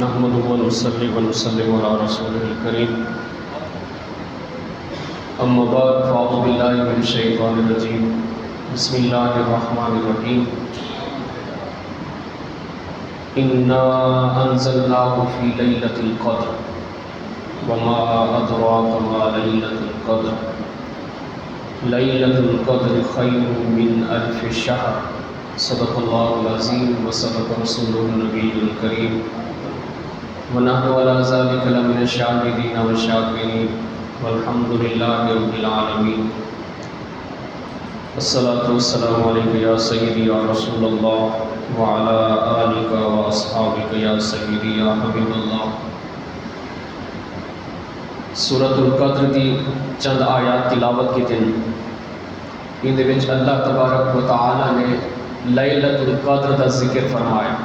نحمده ونصلي ونسلم على رسوله الكريم اما بعد فاعوذ بالله من الشيطان الرجيم بسم الله الرحمن الرحيم انا انزلناه في ليلة القدر وما ادراك ما ليلة القدر ليلة القدر خير من ألف شهر صدق الله العظيم وصدق رسوله النبي الكريم ونحن على ذلك لمن الشاهدين والشاكرين والحمد لله رب العالمين الصلاة والسلام عليك يا سيدي يا رسول الله وعلى آلك وأصحابك يا سيدي يا حبيب الله۔ سورۃ القدر دی چند آیات تلاوت کی دن ان اللہ تبارک و تعالی نے لیلۃ القدر کا ذکر فرمایا۔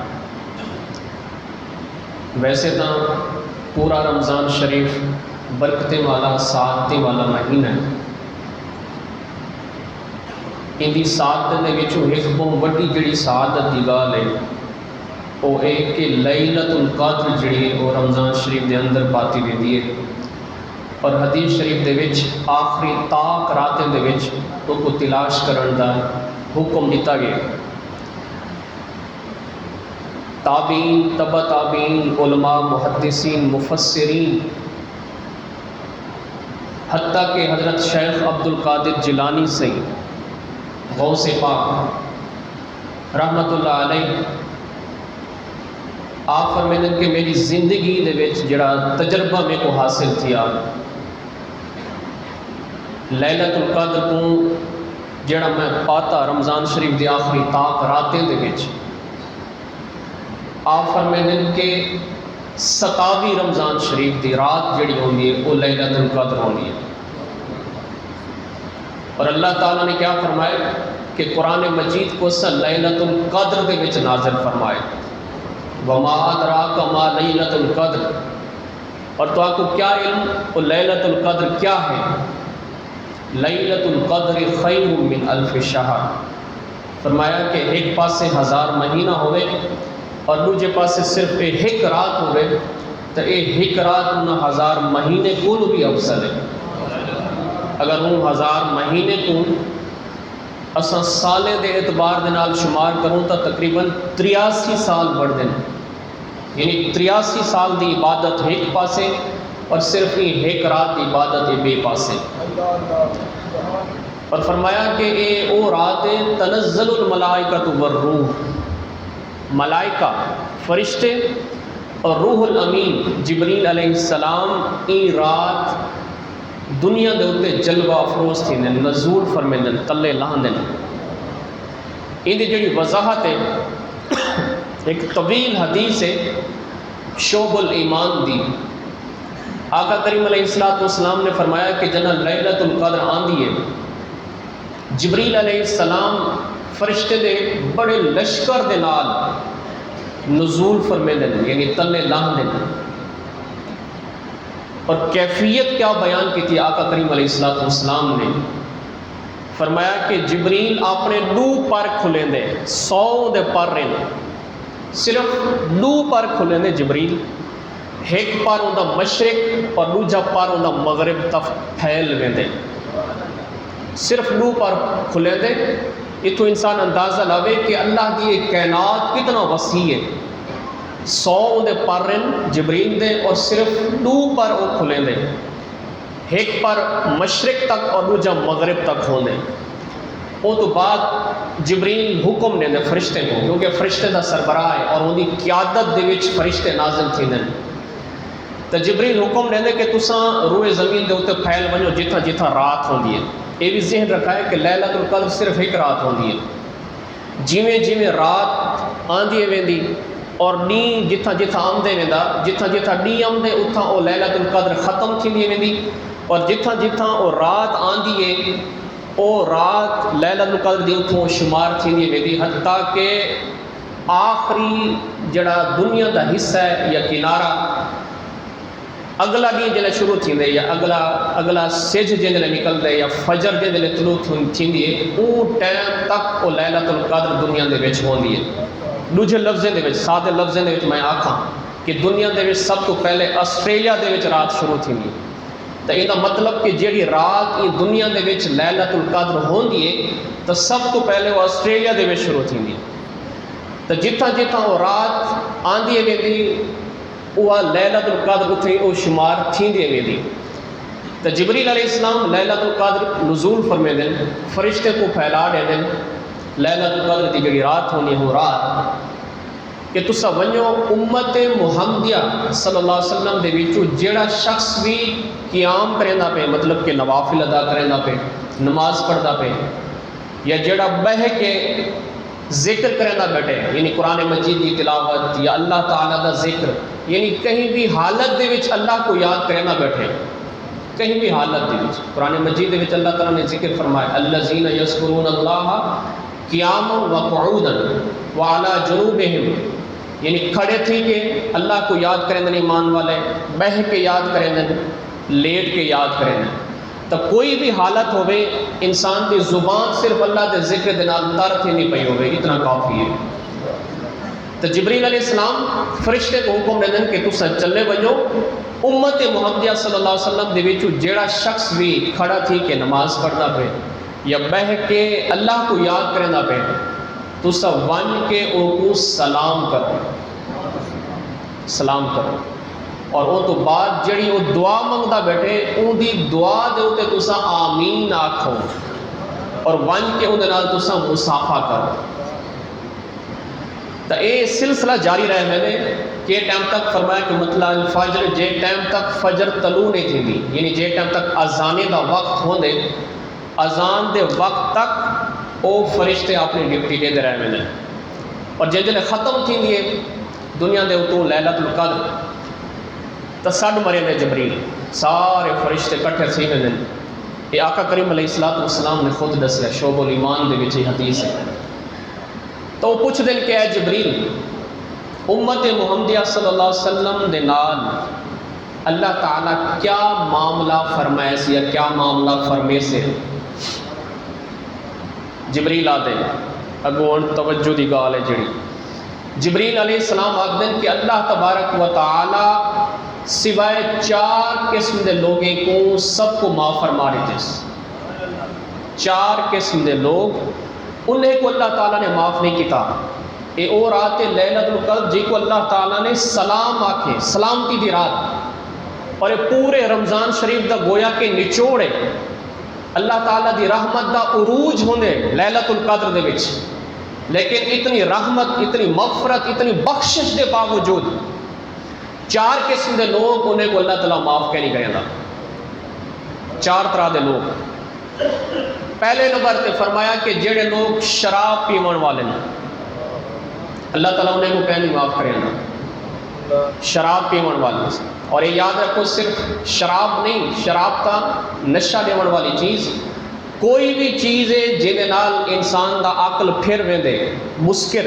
ویسے تو پورا رمضان شریف برکتیں والا سعادتیں والا مہینہ ہے، ان دی سعادت دے وچوں ایک بہت بڑی جڑی سعادت دی گل ہے وہ ہے کہ لیلۃ القدر جڑی وہ رمضان شریف دے اندر پاتی ویندی ہے، اور حدیث شریف دے وچ آخری تاک راتیں دے وچ تو کو تلاش کرن دا حکم دیتا گیا۔ تابعین، تبع تابعین، علماء، محدثین، مفسرین، حتیٰ کہ حضرت شیخ عبد القادر جیلانی سے غوث پاک رحمت اللہ علیہ آپ فرمائیں کہ میری زندگی دے وچ جڑا تجربہ میں کو حاصل تھیا لیلۃ القدر کو جڑا میں پاتا رمضان شریف دی آخری تاک راتیں دے وچ، آپ فرمائیں کہ 27 رمضان شریف دی رات جڑی ہوندی ہے وہ لیلۃ القدر ہوندی ہے، اور اللہ تعالیٰ نے کیا فرمایا کہ قرآن مجید کو لیلۃ القدر دے وچ نازل فرمائے، وما ادراک ما لیلۃ القدر، اور تو آپ کو کیا علم وہ لیلۃ القدر کیا ہے؟ لیلۃ القدر خیر من الف شہر، فرمایا کہ ایک پاسے 1000 مہینہ ہوئے اور دوجے پاسے صرف ایک رات ہوئے تو ایک رات انہاں 1000 مہینے کو بھی افضل ہے۔ اگر وہ 1000 مہینے کو اساں سالے دے اعتبار دے نال شمار کروں تو تقریباً 83 سال بڑھ دیں، یعنی 83 سال دی عبادت ایک پاسے اور صرف ایک رات دی عبادت بے پاسے، اور فرمایا کہ اے او رات تنزل الملائکۃ والروح، ملائکہ فرشتے اور روح الامین جبریل علیہ السلام این رات دنیا دے اوتے جلوہ افروز تھی نزول فرمیندن تلے لاندن۔ ان دی جڑی وضاحت ہے ایک طویل حدیث ہے شعب الایمان دی، آقا کریم علیہ السلام نے فرمایا کہ جنہ لیلۃ القدر آندی ہے جبریل علیہ السلام فرشتے دے بڑے لشکر دے نال نزول فرمیندن، یعنی تلے لاندن، اور کیفیت کیا بیان کی تھی آقا کریم علیہ السلام نے؟ فرمایا کہ جبریل اپنے 2 پر کھلیں دے، 100 دے پر رہن، صرف 2 پر کھلیں دے جبریل، ایک پر اندہ مشرق اور دوجا پر اندہ مغرب تک پھیل ویندے، صرف 2 پر کھلیں دے۔ اتو انسان اندازہ لاوے کہ اللہ کی ایک کائنات کتنا وسیع ہے، 100 دے پر رہن جبریل دے اور صرف 2 پر وہ کھلیں دے، ایک پر مشرق تک اور دوجا مغرب تک ہوں دے۔ وہ تو بعد جبریل حکم دے فرشتے کو، کیونکہ فرشتے دا سربراہ ہے اور ان کی قیادت دے وچ فرشتے نازل تھی دیں، تو جبریل حکم دے کہ تساں روئے زمین دے اوتے پھیل ونجو جتھا جتھا رات ہوندی ہے۔ یہ بھی ذہن رکھا ہے کہ لیلۃ القدر صرف ایک رات ہوندی ہے، جیویں جیویں رات آندی ویندی اور ڈی جتھا جتھا آمدے ویندا، جتھا جتھا ڈی آمدے اتھا او لیلۃ القدر ختم تھیندی ویندی، اور جتھا جتھا او رات آندی ہے او رات لیلۃ القدر دی اتھوں شمار تھیندی ویندی، حتیٰ کہ آخری جڑا دنیا دا حصہ ہے یا کنارہ اگلا ڈین جلے شروع تھیندے یا اگلا سج جلے نکل دے یا فجر جلے طلوع تھیندی ہے، او ٹائم تک او لیلۃ القدر دنیا دے وچ ہوندی ہے۔ دوجے لفظیں دے وچ، سادے لفظیں دے وچ میں آکھاں کہ دنیا دے وچ سب تو پہلے آسٹریلیا دے وچ رات شروع تھی نہیں، تو یہ مطلب کہ جیڑی رات یہ دنیا دے وچ لیلۃ القدر ہوندی ہے تو سب تو پہلے وہ آسٹریلیا دے وچ شروع تھی، تو جتھاں جتھاں وہ رات آندی ہے ویندی وہ لیلۃ القدر اتھے وہ شمار تھیندی ویندی۔ تو جبریل علیہ السلام لیلۃ القدر نزول فرمے دن، فرشتے کو پھیلا دے دن لیلۃ القدر دی جڑی رات ہونی ہے وہ رات کہ تسا ونجو امت محمدیہ صلی اللہ علیہ وسلم دے وچوں جیڑا شخص بھی قیام کریندا پے، مطلب کہ نوافل ادا کریندا پے، نماز پڑھدا پے، یا جیڑا بہ کے ذکر کریندا بیٹھے، یعنی قرآن مجید کی تلاوت یا اللہ تعالیٰ دا ذکر، یعنی کہیں بھی حالت دے وچ اللہ کو یاد کریندا بیٹھے، کہیں بھی حالت دے وچ قرآن مجید دے وچ اللہ تعالیٰ نے ذکر فرمایا الذین یذکرون اللہ قیاما وقعودا وعلی جنوبہم، یعنی کھڑے تھی کہ اللہ کو یاد کریں دن ایمان والے، بہ کے یاد کریں دن، لیٹ کے یاد کریں دن، تو کوئی بھی حالت ہوئے انسان دی زبان صرف اللہ دے ذکر دے نال تر تھی نہیں پئی ہوئے، اتنا کافی ہے۔ تو جبریل علیہ السلام فرشتے کو حکم دے دن کہ تسا چلے ونجو امت محمدیہ صلی اللہ علیہ وسلم دے وچوں جیڑا شخص بھی کھڑا تھی کہ نماز پڑھنا پہ یا بہ کے اللہ کو یاد کرنا پہ تسا ون کے ان کو سلام کرو، سلام کرو، اور ان تو بعد جڑی وہ دعا منگدا بیٹھے ان دی دعا دے اوتے تسا آمین آکھو، اور ون کے ان دے نال تسا مصافحہ کرو۔ تو یہ سلسلہ جاری رہے میں نے کہ ٹائم تک فرمایا کہ مطلع الفجر جے ٹائم تک فجر طلوع نہیں تھی دی، یعنی جے ٹائم تک اذانے دا وقت ہوندے اذان دے وقت تک وہ فرشتے اپنی ڈیوٹی دے رہے میں نے، اور جلے ختم تھی دیے دنیا دے اتوں لیلۃ القدر تو سڈ مرے نے جبریل، سارے فرشتے کٹھے سی میں نے، یہ آقا کریم علیہ السلام نے خود دسیا، شعب الایمان دے وچ حدیث ہے۔ تو وہ پوچھ دیں کہ اے جبریل امت محمدیہ صلی اللہ علیہ وسلم دے نال اللہ تعالیٰ کیا معاملہ فرمائے سے یا کیا معاملہ فرمے سے؟ جبریل آدھے اگون توجہ دی گال ہے جڑی، جبریل علیہ السلام آدھیں کہ اللہ تبارک و تعالیٰ سوائے 4 قسم دے لوگیں کو سب کو معاف فرما دیتے، 4 قسم دے لوگ انہیں کو اللہ تعالیٰ نے معاف نہیں کیتا۔ اے او رات لیلۃ القدر جی کو اللہ تعالیٰ نے سلام آکھے، سلامتی دی رات، اور یہ پورے رمضان شریف دا گویا کے نچوڑے اللہ تعالیٰ دی رحمت دا عروج ہوندے لیلۃ القدر دے وچ، لیکن اتنی رحمت، اتنی مغفرت، اتنی بخشش دے باوجود 4 قسم دے لوگ انہیں کو اللہ تعالیٰ معاف کے نہیں کرے گا۔ 4 طرح دے لوگ، پہلے نمبر تے فرمایا کہ جڑے لوگ شراب پیون والے ہیں اللہ تعالیٰ انہیں کو پہلے معاف کرے گا، شراب پیون والے، اور یہ یاد رکھو صرف شراب نہیں، شراب کا نشہ دیون والی چیز، کوئی بھی چیز ہے جہدے نال انسان دا عقل پھر ویندے، مسکر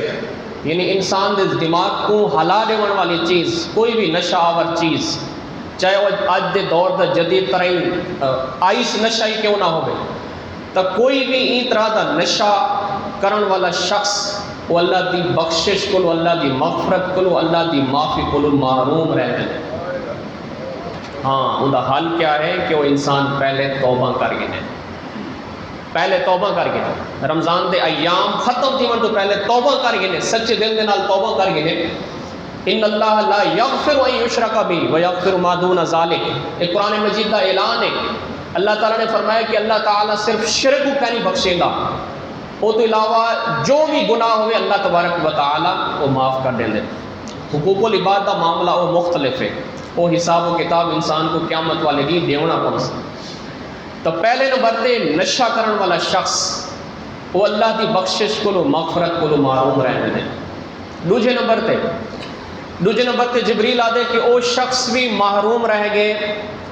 یعنی انسان دے دماغ کو ہلا دیون والی چیز، کوئی بھی نشہ آور چیز، چاہے وہ اج دے دور دا جدید ترین آئس نشہ ہی کیوں نہ ہوئے، تو کوئی بھی این طرح دا نشہ کرن والا شخص وہ اللہ دی بخشش کو، اللہ دی مغفرت کو، اللہ دی معافی کو محروم رہتے ہیں۔ ہاں ان کا حل کیا ہے کہ وہ انسان پہلے توبہ کر گئے، پہلے توبہ کر گئے، رمضان دے ایام ختم تھی تو پہلے توبہ کر گئے، سچے دل دے نال توبہ کر گئے۔ ان اللہ لا یغفر ان یشرک بہ ویغفر ما دون ذلک، یہ قرآن مجید کا اعلان ہے۔ اللہ تعالیٰ نے فرمایا کہ اللہ تعالیٰ صرف شرک کو نہیں بخشے گا، وہ تو علاوہ جو بھی گناہ ہوئے اللہ تبارک و تعالیٰ وہ معاف کر دیں۔ حقوق العباد کا معاملہ وہ مختلف ہے، وہ حساب و کتاب انسان کو قیامت والے دن دیونا پڑس۔ تو پہلے نمبر تے نشہ کرن والا شخص وہ اللہ دی بخشش کو مغفرت کو محروم رہنے دیں۔ دوجے نمبر تے جبریل آدھے کہ وہ شخص بھی محروم رہ گئے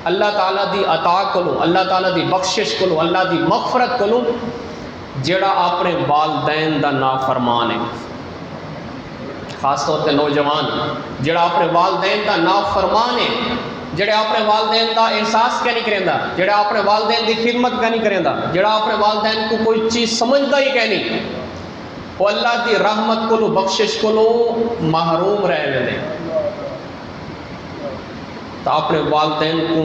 اللہ تعالیٰ دی عطا کو، اللہ تعالیٰ دی بخشش کو، اللہ دی مغفرت کو، جڑا اپنے والدین دا نافرمان ہے، خاص طور پہ نوجوان جڑا اپنے والدین دا نافرمان ہے، جڑا اپنے والدین دا احساس کیا نہیں کریندا، جڑا اپنے والدین دی خدمت کیا نہیں کریندا، جڑا اپنے والدین کو کوئی چیز سمجھدا ہی کہ نہیں، وہ اللہ دی رحمت کو بخشش کو محروم رہ ویندے۔ تو اپنے والدین کو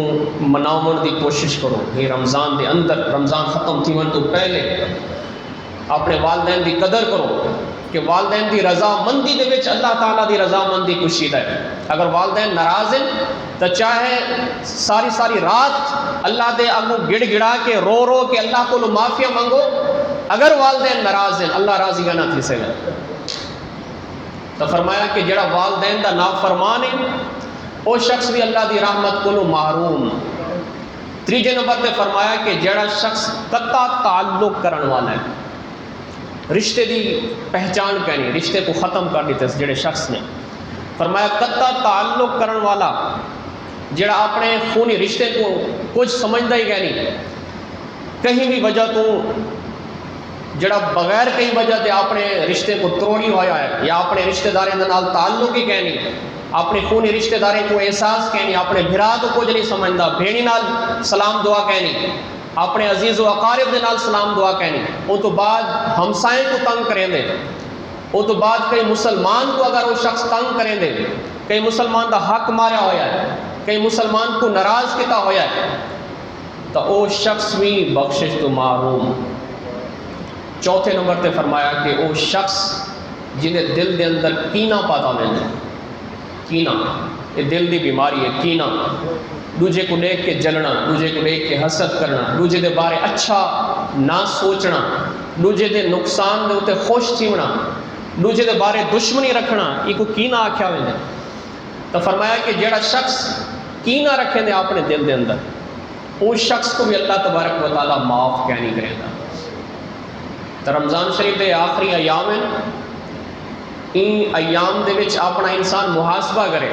مناون دی کوشش کرو. یہ رمضان دے اندر، رمضان ختم تھی من تو پہلے اپنے والدین دی قدر کرو کہ والدین دی رضا مندی دے وچ اللہ تعالیٰ دی رضا مندی کشید ہے. اگر والدین ناراض ہیں تو چاہے ساری رات اللہ دے اگوں گڑ گڑا کے رو رو کے اللہ کو معافیا منگو، اگر والدین ناراض ہیں اللہ راضی نہ تھی سے. تو فرمایا کہ جڑا والدین دا نافرمان ہے وہ شخص بھی اللہ دی رحمت کو محروم. تیجے نمبر پہ فرمایا کہ جڑا شخص قطع تعلق کرن والا ہے، رشتے دی پہچان کرنی، رشتے کو ختم کر دیتے جڑے شخص نے. فرمایا قطع تعلق کرن والا جڑا اپنے خونی رشتے کو کچھ سمجھتا ہی نہیں، کہیں بھی وجہ تو جڑا بغیر کئی وجہ دے اپنے رشتے کو توڑی ہوا ہے، یا اپنے رشتہ داروں کے نال تعلق ہی کہنی، اپنے خونی رشتہ داروں کو احساس کہنی، اپنے بھرا تو کچھ نہیں سمجھتا، بھیڑی نال سلام دعا کہنی، اپنے عزیز و اقارب دے نال سلام دعا کہنی، ان تو بعد ہمسائیں کو تنگ کریں دے، ان تو بعد کئی مسلمان کو اگر وہ شخص تنگ کریں دے، کئی مسلمان دا حق ماریا ہوا ہے، کئی مسلمان کو ناراض کیتا ہوا ہے، تو وہ شخص بھی بخشش تو محروم. چوتھے نمبر تے فرمایا کہ وہ شخص جنہیں دل دے اندر کینہ پاتا ہوئے، کینہ یہ دل دی بیماری ہے. کینہ دوجے کو دیکھ کے جلنا، دوجے کو دیکھ کے حسد کرنا، دوجے دے بارے اچھا نہ سوچنا، دوجے دے نقصان دے اتے خوش تھیونا، دوجے دے بارے دشمنی رکھنا، یہ کو کینہ آکھیا ہوئے. تو فرمایا کہ جڑا شخص کینہ رکھیں دے اپنے دل دے اندر، اس شخص کو بھی اللہ تبارک و تعالیٰ معاف کیا نہیں کرے گا. تو رمضان شریف دے آخری ایام ہیں، ان ایام دے وچ اپنا انسان محاسبہ کرے.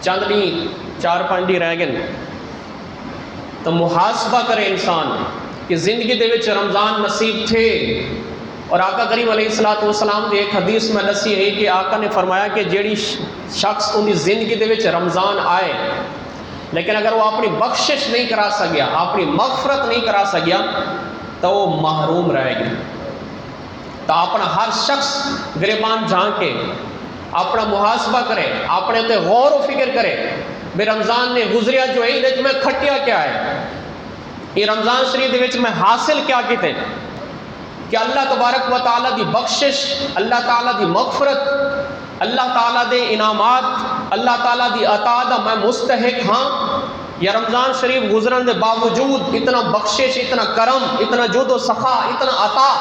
چند نہیں 4-5 رہ گئے تو محاسبہ کرے انسان کہ زندگی دے وچ رمضان نصیب تھے. اور آقا کریم علیہ السلام دی ایک حدیث میں دسی ہے کہ آقا نے فرمایا کہ جیڑی شخص ان دی زندگی دے وچ رمضان آئے لیکن اگر وہ اپنی بخشش نہیں کرا سکیا، اپنی مغفرت نہیں کرا سکیا تو وہ محروم رہے گی. تو اپنا ہر شخص گریبان جھانک کے اپنا محاسبہ کرے، اپنے تے غور و فکر کرے بے رمضان نے گزریا جو ہے یہ میں کھٹیا کیا ہے، یہ رمضان شریف دے وچ میں حاصل کیا کیتے کہ اللہ تبارک و تعالیٰ دی بخشش، اللہ تعالیٰ دی مغفرت، اللہ تعالیٰ دے انعامات، اللہ تعالیٰ دی عطا دا میں مستحق ہاں، یا رمضان شریف گزرن دے باوجود اتنا بخشش، اتنا کرم، اتنا جود و سخا، اتنا عطا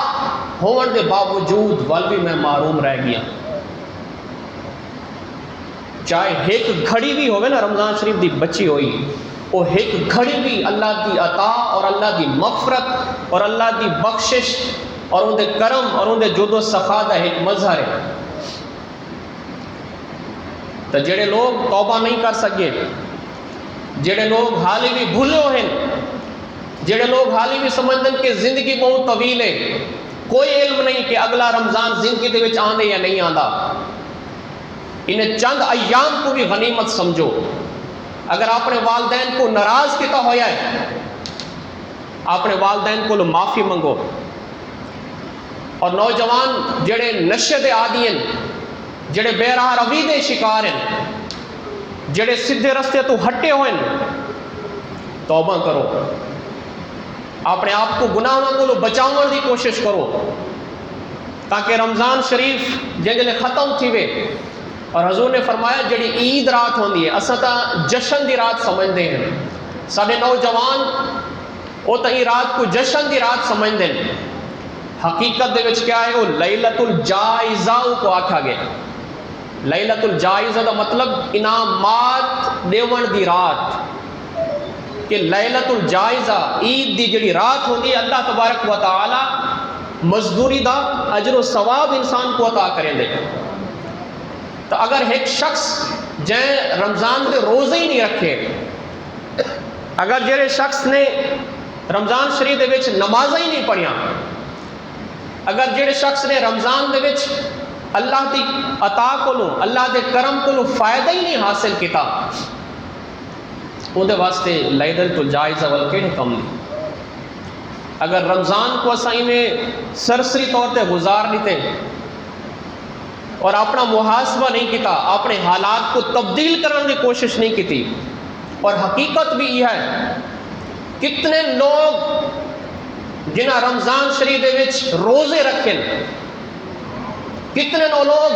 ہون دے باوجود ول بھی میں محروم رہ گیا. چاہے ایک گھڑی بھی ہوئے نا رمضان شریف دی بچی ہوئی، وہ ایک گھڑی بھی اللہ دی عطا اور اللہ دی مغفرت اور اللہ دی بخشش اور ان دے کرم اور ان دے جود و سخا دا ایک مظہر ہے. تو جڑے لوگ توبہ نہیں کر سکے، جڑے لوگ حالی بھی بھولے ہوئے، جڑے لوگ حالی بھی سمجھتے ہیں کہ زندگی بہت طویل ہے، کوئی علم نہیں کہ اگلا رمضان زندگی دے وچ آندے یا نہیں آندا، انہیں چند ایام کو بھی غنیمت سمجھو. اگر اپنے والدین کو ناراض کیتا ہویا ہے، اپنے والدین کو معافی منگو. اور نوجوان جڑے نشے دے عادی ہیں، جڑے بے راہ روی دے شکار ہیں، جڑے سیدھے رستے تو ہٹے ہوئے ہیں، توبہ کرو، اپنے آپ کو گناہوں کو بچاؤں دی کوشش کرو تاکہ رمضان شریف جنگلے ختم تھی وے. اور حضور نے فرمایا جڑی عید رات ہوندی ہے اساں تا جشن دی رات سمجھتے ہیں، سارے نوجوان وہ تا رات کو جشن دی رات سمجھتے ہیں. حقیقت دے وچ کیا ہے؟ وہ لیلۃ الجائزہ کو آکھا گیا. لیلۃ الجائزہ دا مطلب انعامات دیون دی رات، کہ لیلۃ الجائزہ عید دی جڑی رات ہوندی ہے اللہ تبارک و تعالی مزدوری دا اجر و ثواب انسان کو عطا کریں دے. تو اگر ایک شخص جائیں رمضان کے روزے ہی نہیں رکھے، اگر جڑے شخص نے رمضان شریف دے وچ نمازیں ہی نہیں پڑھیاں، اگر جڑے شخص نے رمضان دے وچ اللہ دی عطا کو اللہ دے کرم کو فائدہ ہی نہیں حاصل کیتا، اندے واسطے لیلۃ الجائزہ ول کیڑے کم نہیں. اگر رمضان کو اسائی میں سرسری طور تے گزار لیتے، اور اپنا محاسبہ نہیں کیتا، اپنے حالات کو تبدیل کرنے کی کوشش نہیں کی. اور حقیقت بھی یہ ہے کتنے لوگ جنہاں رمضان شریف دے وچ روزے رکھے، کتنے لوگ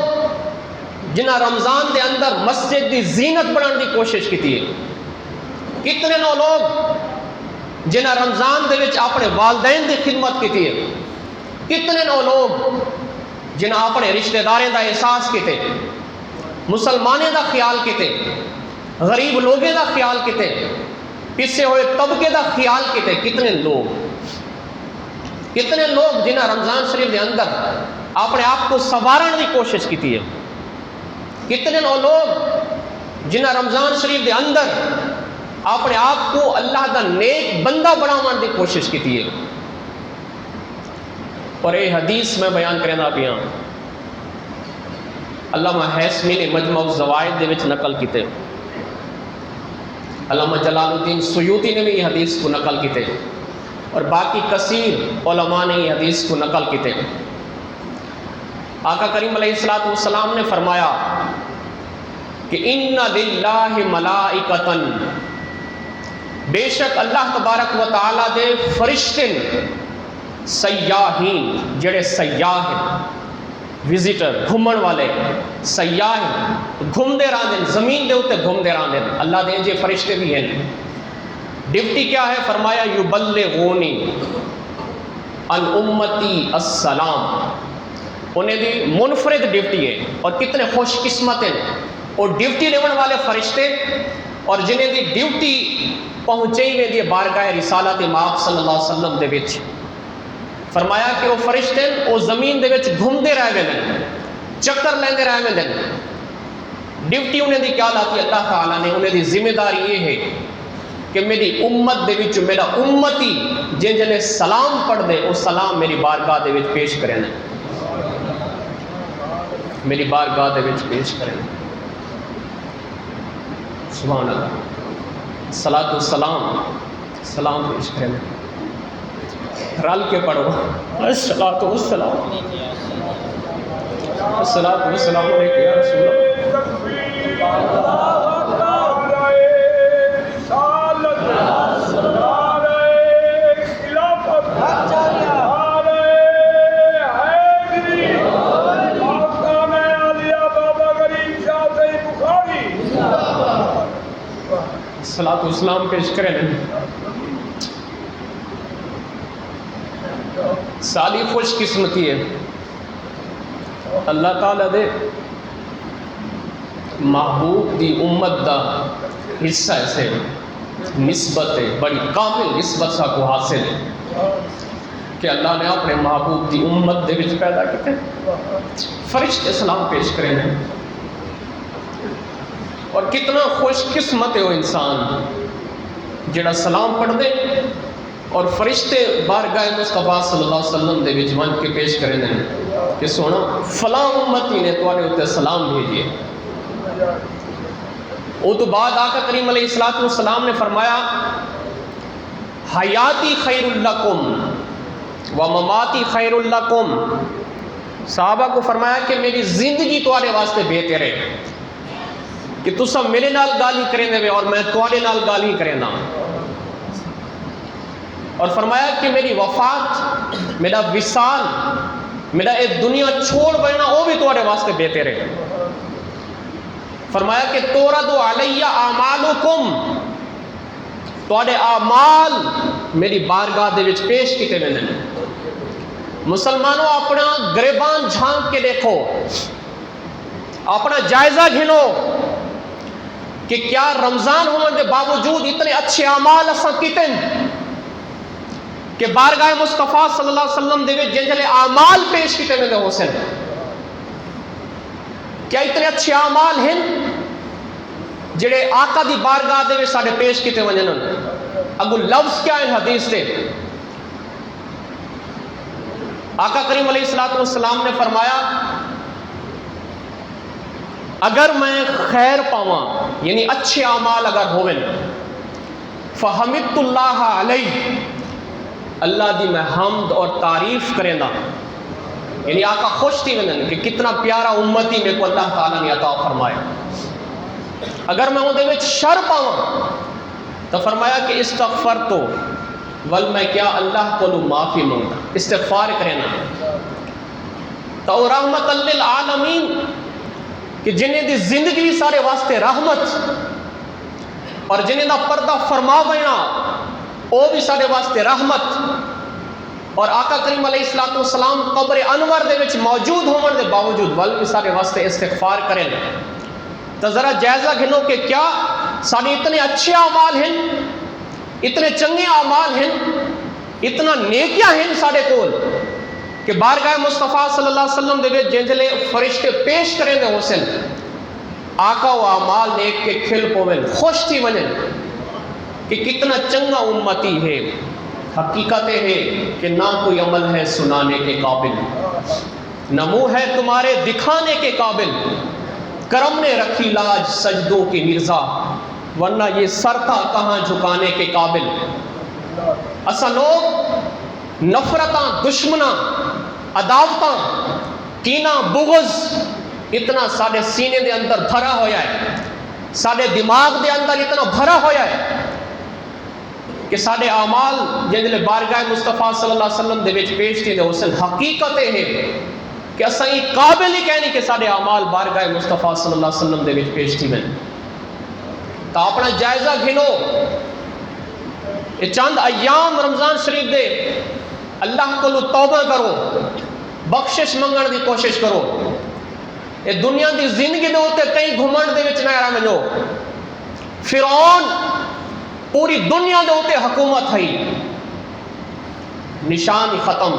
جنہاں رمضان دے اندر مسجد دی زینت بنانے کی کوشش کی ہے، کتنے لوگ جنہاں رمضان دے وچ اپنے والدین دی خدمت کی ہے، کتنے لوگ جنہاں اپنے رشتہ داروں دا احساس کیتے، مسلمانوں دا خیال کیتے، غریب لوگوں دا خیال کیتے، پسے ہوئے طبقے دا خیال کیتے. کتنے لوگ جنہاں رمضان شریف دے اندر اپنے آپ کو سنوارن کی کوشش کی ہے، کتنے لوگ جنہاں رمضان شریف دے اندر اپنے آپ کو اللہ دا نیک بندہ بنانے کی کوشش کی ہے. اور یہ حدیث میں بیان کرنا پیا علامہ حیثمی نے مجمع الزوائد دے وچ نقل کیتے، علامہ جلال الدین سیوطی نے بھی یہ حدیث کو نقل کیتے، اور باقی کثیر علماء نے یہ حدیث کو نقل کیتے. آقا کریم علیہ الصلوۃ والسلام نے فرمایا کہ ان للہ ملائکۃ، بے شک اللہ تبارک و تعالی دے فرشتے سیاحین، جڑے سیاح ہیں، وزٹر، گھومن والے سیاح ہیں، گھومدے رہندے، زمین دے اوتے گھومدے رہندے. اللہ دے جے فرشتے بھی ہیں. ڈیوٹی کیا ہے؟ فرمایا یبلغونی ان امتی السلام. انہیں دی منفرد ڈیوٹی ہے، اور کتنے خوش قسمت ہیں اور ڈیوٹی لیون والے فرشتے، اور جنہیں دی ڈیوٹی پہنچائی میں دی بارگاہ رسالت مآب صلی اللہ علیہ وسلم دے وچ. فرمایا کہ وہ فرشتے وہ زمین دے وچ گھومدے رہ گئے، چکر لیندے رہ گئے. ڈیوٹی انہیں دی کیا لاتی؟ اللہ تعالیٰ نے انہیں دی ذمہ داری یہ ہے کہ میری امت دے وچ میرا امتی جن جنے سلام پڑھ دے، وہ سلام میری بارگاہ دے وچ پیش کریں، میری بارگاہ دے وچ پیش کریں. سبحان اللہ، صلاۃ والسلام، سلام پیش کریں. رل کے پڑھو، الصلاۃ والسلام، الصلاۃ والسلام علیک یا رسول اللہ. صلاۃ والسلام پیش کریں. سالی خوش قسمتی ہے اللہ تعالیٰ دے محبوب دی امت دا حصہ ایسے نسبت ہے، بڑی کامل نسبت سا کو حاصل ہے کہ اللہ نے اپنے محبوب دی امت دے وچ پیدا کیتے. فرشتے سلام پیش کریں. اور کتنا خوش قسمت ہے وہ انسان جڑا سلام پڑھ دے اور فرشتے بارگاہ مصطفیٰ صلی اللہ علیہ وسلم دے وچ ون کے پیش کریں کہ سونا فلاں امتی نے تواڈے اوتے سلام بھیجیے. وہ تو بعد آقا کریم علیہ الصلوۃ والسلام نے فرمایا حیاتی خیر لکم و مماتی خیر لکم. صحابہ کو فرمایا کہ میری زندگی تواڈے واسطے بہتر ہے کہ تسا میرے نال گالی کریں دے اور میں تواڈے نال گالی کریں نا. اور فرمایا کہ میری وفات، میرا وصال، میرا ایک دنیا چھوڑ بینا وہ بھی تواڈے واسطے بہتر ہے. فرمایا کہ تورد علی اعمالکم، تواڈے اعمال میری بارگاہ دے وچ پیش کیتے ویندے نے. مسلمانوں اپنا گریبان جھانک کے دیکھو، اپنا جائزہ گھنو کہ کیا رمضان ہونے کے باوجود اتنے اچھے اعمال اساں کیتے کہ بارگاہ مصطفیٰ صلی اللہ علیہ وسلم دے وچ جن جلے اعمال پیش کیتے ویندے ہوسن. کیا اتنے اچھے اعمال ہیں جڑے آقا دی بارگاہ دے وچ ساڈے پیش کیتے ونجن؟ اگو لفظ کیا ہے حدیث دے؟ آقا کریم علیہ الصلوۃ والسلام نے فرمایا اگر میں خیر پاواں یعنی اچھے اعمال اگر ہوئن فحمدت اللہ علیہ، اللہ دی میں حمد اور تعریف کریں دا. یعنی آقا خوش تھی ونن کہ کتنا پیارا امتی میں کو اللہ تعالیٰ نے عطا فرمایا. اگر میں اندے وچ شر پاواں تو فرمایا کہ استغفر تو ول میں کیا اللہ کو معافی مانگتا استغفار کرنا. تو رحمت للعالمین کہ جنہیں دی زندگی سارے واسطے رحمت اور جنہیں دا پردہ فرما بینا وہ بھی سارے واسطے رحمت. اور آقا کریم علیہ السلام قبر انور دے وچ موجود ہونے دے باوجود ول بھی سارے واسطے استغفار کریں. تو ذرا جائزہ گھنو کہ کیا سارے اتنے اچھے اعمال ہیں، اتنے چنگے اعمال ہیں، اتنا نیکیاں ہیں سارے کول کہ بارگاہ مصطفیٰ صلی اللہ علیہ وسلم دے وچ جنجلے فرشتے پیش کریں دے حسن آقا و اعمال نیک کے کھل پوین خوش تھی ونن کہ کتنا چنگا امتی ہے. حقیقت ہے کہ نہ کوئی عمل ہے سنانے کے قابل، نہ منہ ہے تمہارے دکھانے کے قابل. کرم نے رکھی لاج سجدوں کی مرزا ورنہ یہ سر تھا کہاں جھکانے کے قابل. اسا لوگ نفرتاں دشمناں عداوتاں کینہ بغض اتنا سارے سینے دے اندر بھرا ہویا ہے، سارے دماغ دے اندر اتنا بھرا ہویا ہے کہ سارے اعمال جنجلے بارگاہ مصطفیٰ صلی اللہ علیہ وسلم دے وچ پیش تھی دے حسن حقیقت ہے کہ اساں یہ قابل ہی کہنی کہ سارے اعمال بارگاہ مصطفیٰ صلی اللہ علیہ وسلم دے وچ پیش تھی میں. تو اپنا جائزہ گھنو، یہ چند ایام رمضان شریف دے اللہ کو توبہ کرو، بخشش منگن دی کوشش کرو. یہ دنیا دی زندگی دے ہوتے کئی گھمنڈ دے وچ نہ رہ منو. فرعون پوری دنیا دے ہوتے حکومت ہے، نشان ختم،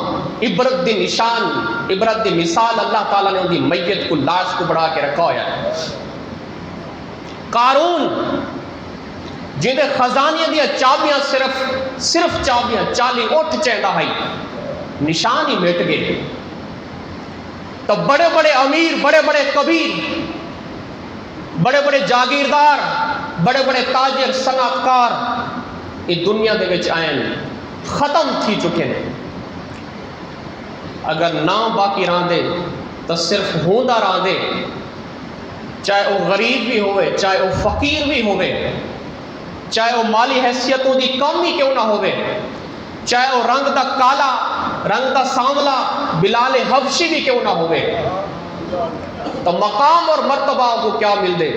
عبرت دی نشان، عبرت دی مثال اللہ تعالیٰ نے ان دی میت کو لاش کو بڑھا کے رکھا ہوا ہے. قارون جن دے خزانے دیا چابیاں صرف چابیاں 40 اٹھ چیندا ہے، نشان ہی مٹ گئے. تو بڑے بڑے امیر، بڑے بڑے کبیر، بڑے بڑے جاگیردار، بڑے بڑے تاجر صنعتکار یہ دنیا دے وچ آئیں ختم تھی چکے ہیں. اگر نام باقی راندے تو صرف ہوندا راندے، چاہے وہ غریب بھی ہوئے، چاہے وہ فقیر بھی ہوئے، چاہے وہ مالی حیثیتوں دی کم ہی کیوں نہ ہوئے، چاہے وہ رنگ دا کالا رنگ دا سانولا بلال حبشی بھی کیوں نہ ہوئے. تو مقام اور مرتبہ کو کیا مل دے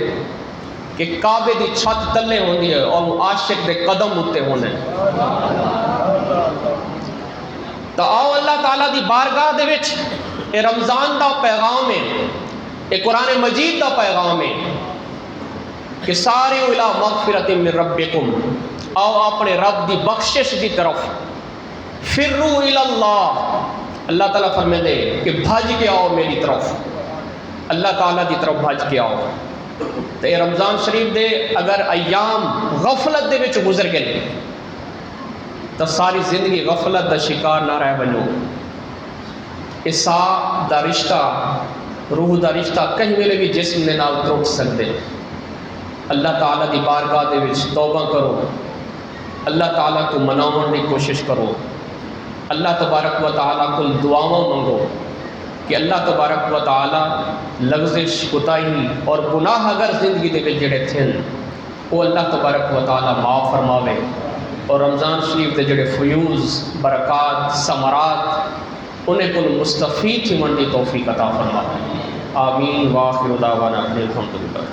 کہ کعبے دی چھت تلے ہوندی ہے اور عاشق دے قدم اتے ہونے. تو آؤ اللہ تعالیٰ دی بارگاہ دے وچ اے رمضان دا پیغام ہے، اے قرآن مجید دا پیغام ہے کہ سارے الی مغفرت من ربکم، آؤ اپنے رب دی بخشش دی طرف. فرو الی اللہ، اللہ تعالیٰ فرمائے دے کہ بھج کے آؤ میری طرف، اللہ تعالیٰ دی طرف بھج کے آؤ. تو اے رمضان شریف دے اگر ایام غفلت دے وچ گزر گئے تو ساری زندگی غفلت دا شکار نہ رہ بنو. اسا دا رشتہ، روح دا رشتہ کہیں ویلے بھی جسم نے نال ٹوٹ سکتے. اللہ تعالیٰ دی بارگاہ دے وچ توبہ کرو، اللہ تعالیٰ کو مناون دی کوشش کرو، اللہ تبارک و تعالیٰ کو دعاواں منگو کہ اللہ تبارک و تعالیٰ لغزش، کوتاہی اور گناہ اگر زندگی دے وچ جڑے تھے وہ اللہ تبارک و تعالیٰ معاف فرماوے اور رمضان شریف دے جڑے فیوز، برکات، ثمرات انہیں کو مستفید تھی من دی توفیق عطا فرماوے. آمین. وآخر دعوانا الحمدللہ.